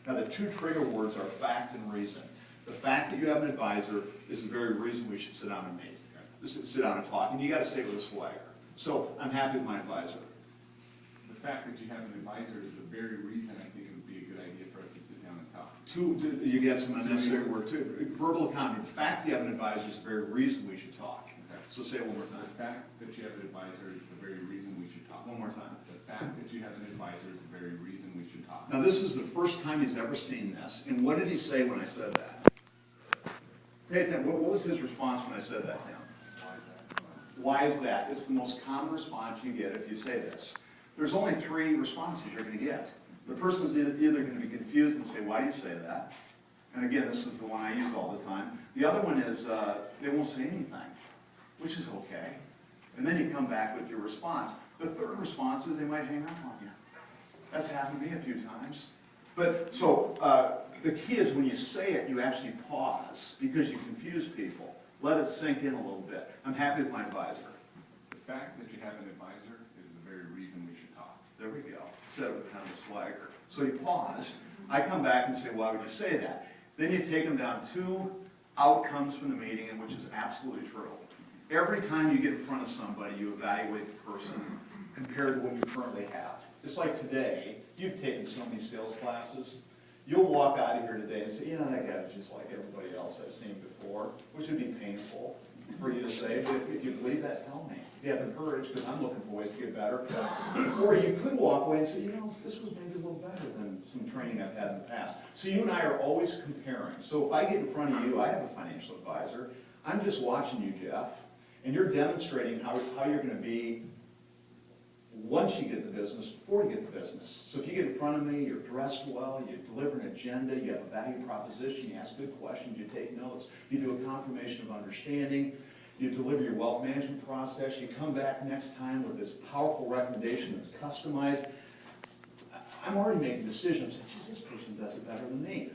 Now, the two trigger words are fact and reason. The fact that you have an advisor is the very reason we should sit down and meet, sit down and talk, and you got to stay with a swagger. So I'm happy with my advisor. The fact that you have an advisor is the very reason I think it would be a good idea for us to sit down and talk. You get some unnecessary word too. Verbal economy. The fact that you have an advisor is the very reason we should talk. Okay. So say it one more The time. fact that you have an advisor is the very reason we should talk. One more time. The fact that you have an advisor is the very reason we should talk. Now, this is the first time he's ever seen this. And what did he say when I said that? Pay attention. What was his response when I said that to him? Why is that? It's the most common response you get if you say this. There's only three responses you're going to get. The person's either going to be confused and say, why do you say that? And again, this is the one I use all the time. The other one is they won't say anything, which is okay. And then you come back with your response. The third response is they might hang up on you. That's happened to me a few times. But so the key is when you say it, you actually pause because you confuse people. Let it sink in a little bit. I'm happy with my advisor. The fact that you have an advisor is the very reason we should talk. There we go. Instead of kind of a swagger. So you pause. I come back and say, why would you say that? Then you take them down two outcomes from the meeting, and which is absolutely true. Every time you get in front of somebody, you evaluate the person compared to what you currently have. It's like today, you've taken so many sales classes. You'll walk out of here today and say, you know, that guy's just like everybody else I've seen before, which would be painful for you to say, but if you believe that, tell me. If you have the courage, because I'm looking for ways to get better. Or you could walk away and say, you know, this was maybe a little better than some training I've had in the past. So you and I are always comparing. So if I get in front of you, I have a financial advisor, I'm just watching you, Jeff, and you're demonstrating how you're going to be once you get the business, before you get the business. So if you get in front of me, you're dressed well, you deliver an agenda, you have a value proposition, you ask good questions, you take notes, you do a confirmation of understanding, you deliver your wealth management process, you come back next time with this powerful recommendation that's customized. I'm already making decisions. Geez, this person does it better than me,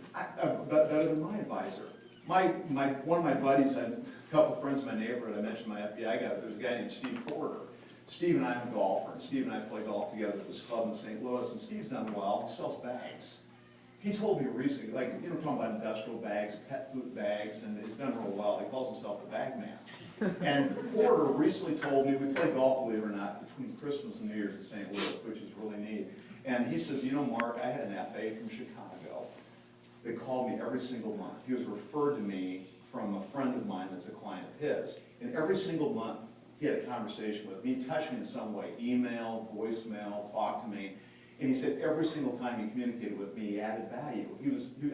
better than my advisor. One of my buddies, a couple of friends in my neighborhood, I mentioned my FBI guy, there's a guy named Steve Porter. Steve and I am a golfer, and Steve and I play golf together at this club in St. Louis, and Steve's done well. He sells bags. He told me recently, like, you know, talking about industrial bags, pet food bags, and he's done real well. He calls himself a bag man. And Porter recently told me, we played golf, believe it or not, between Christmas and New Year's in St. Louis, which is really neat. And he says, you know, Mark, I had an FA from Chicago. They called me every single month. He was referred to me from a friend of mine that's a client of his. And every single month, he had a conversation with me. He touched me in some way, email, voicemail, talked to me. And he said every single time he communicated with me, he added value.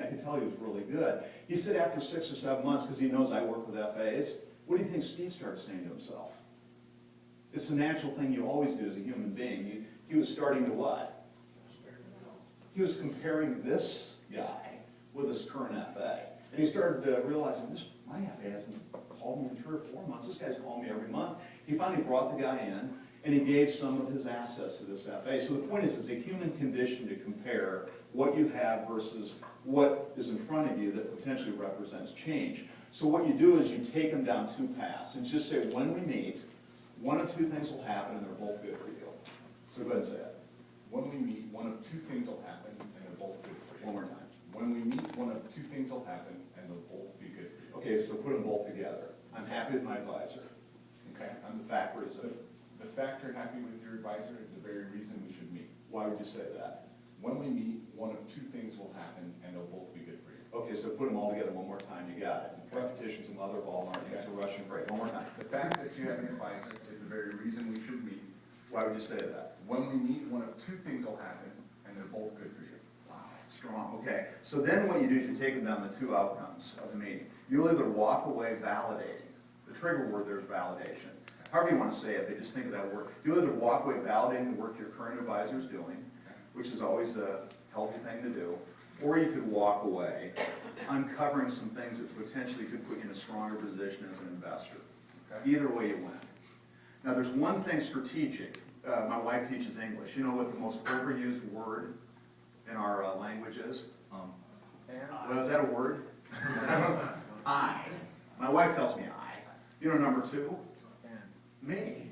I could tell he was really good. He said after 6 or 7 months, because he knows I work with FAs, what do you think Steve started saying to himself? It's the natural thing you always do as a human being. He was starting to what? He was comparing this guy with his current FA. And he started realizing, my FA hasn't called me in 3 or 4 months. This guy's calling me every month. He finally brought the guy in, and he gave some of his assets to this FA. So the point is, it's a human condition to compare what you have versus what is in front of you that potentially represents change. So what you do is you take them down 2 paths, and just say, when we meet, one of 2 things will happen, and they're both good for you. So go ahead and say it. When we meet, one of 2 things will happen, and they're both good for you. One more time. When we meet, one of 2 things will happen, and they'll both be good for you. Okay, so put them both together. I'm happy with my advisor. Okay? I'm the fact reason. The fact you're happy with your advisor is the very reason we should meet. Why would you say that? When we meet, one of 2 things will happen, and they'll both be good for you. Okay, so put them all together one more time. You got it. Repetition's the mother of all learning. It's a Russian phrase. One more time. The fact that you have an advisor is the very reason we should meet. Why would you say that? When we meet, one of 2 things will happen, and they're both good for you. Wow, strong. Okay, so then what you do is you take them down the 2 outcomes of the meeting. You'll either walk away validating. The trigger word there is validation. However you want to say it, they just think of that word. You'll either walk away validating the work your current advisor is doing, which is always a healthy thing to do, or you could walk away uncovering some things that potentially could put you in a stronger position as an investor. Okay. Either way you win. Now there's one thing strategic. My wife teaches English. You know what the most overused word in our language is? Well, is that a word? I. My wife tells me I. You know number 2? Me.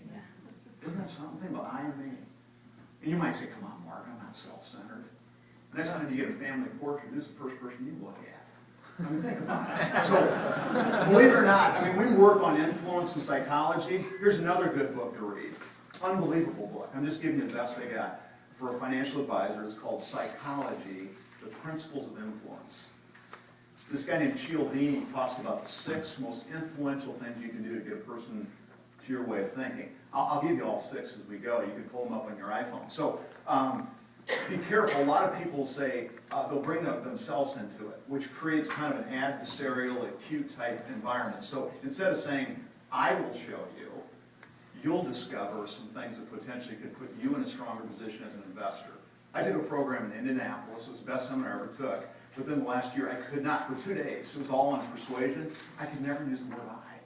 Isn't that something about I and me? And you might say, come on, Mark, I'm not self-centered. Next time you get a family portrait, who's the first person you look at? I mean, think about it. So, believe it or not, I mean, we work on influence and psychology. Here's another good book to read. Unbelievable book. I'm just giving you the best I got. For a financial advisor, it's called Psychology, The Principles of Influence. This guy named Cialdini talks about the 6 most influential things you can do to get a person to your way of thinking. I'll give you all 6 as we go. You can pull them up on your iPhone. So be careful. A lot of people say they'll bring themselves into it, which creates kind of an adversarial, acute type environment. So instead of saying, I will show you, you'll discover some things that potentially could put you in a stronger position as an investor. I did a program in Indianapolis. It was the best seminar I ever took. Within the last year, I could not, for 2 days, it was all on persuasion, I could never use the word I.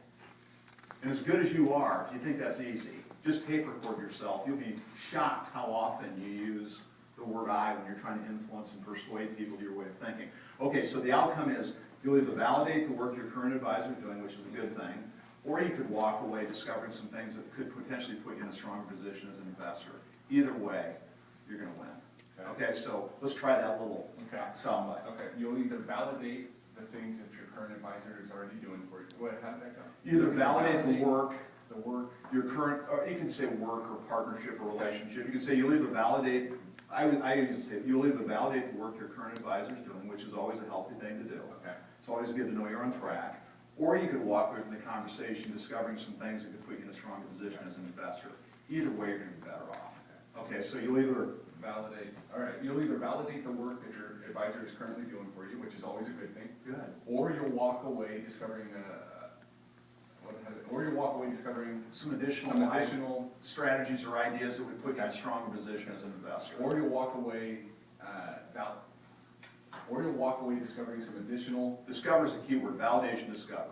And as good as you are, if you think that's easy, just tape record yourself. You'll be shocked how often you use the word I when you're trying to influence and persuade people to your way of thinking. Okay, so the outcome is you'll either validate the work your current advisor is doing, which is a good thing, or you could walk away discovering some things that could potentially put you in a stronger position as an investor. Either way, you're going to win. Okay, so let's try that little soundbite. Okay, you'll either validate the things that your current advisor is already doing for you. Go ahead, how did that go? You either validate the work, your current, or you can say work or partnership or relationship. You can say you'll either validate, I usually say, you'll either validate the work your current advisor is doing, which is always a healthy thing to do. Okay. It's always good to know you're on track. Or you could walk away from the conversation discovering some things that could put you in a stronger position as an investor. Either way, you're going to be better off. Okay, so you'll either you'll either validate the work that your advisor is currently doing for you, which is always a good thing. Good. Or you'll walk away discovering some additional strategies or ideas that would put you in a stronger position as an investor. Or you'll walk away discovering some additional. Discover is a key word. Validation, discover.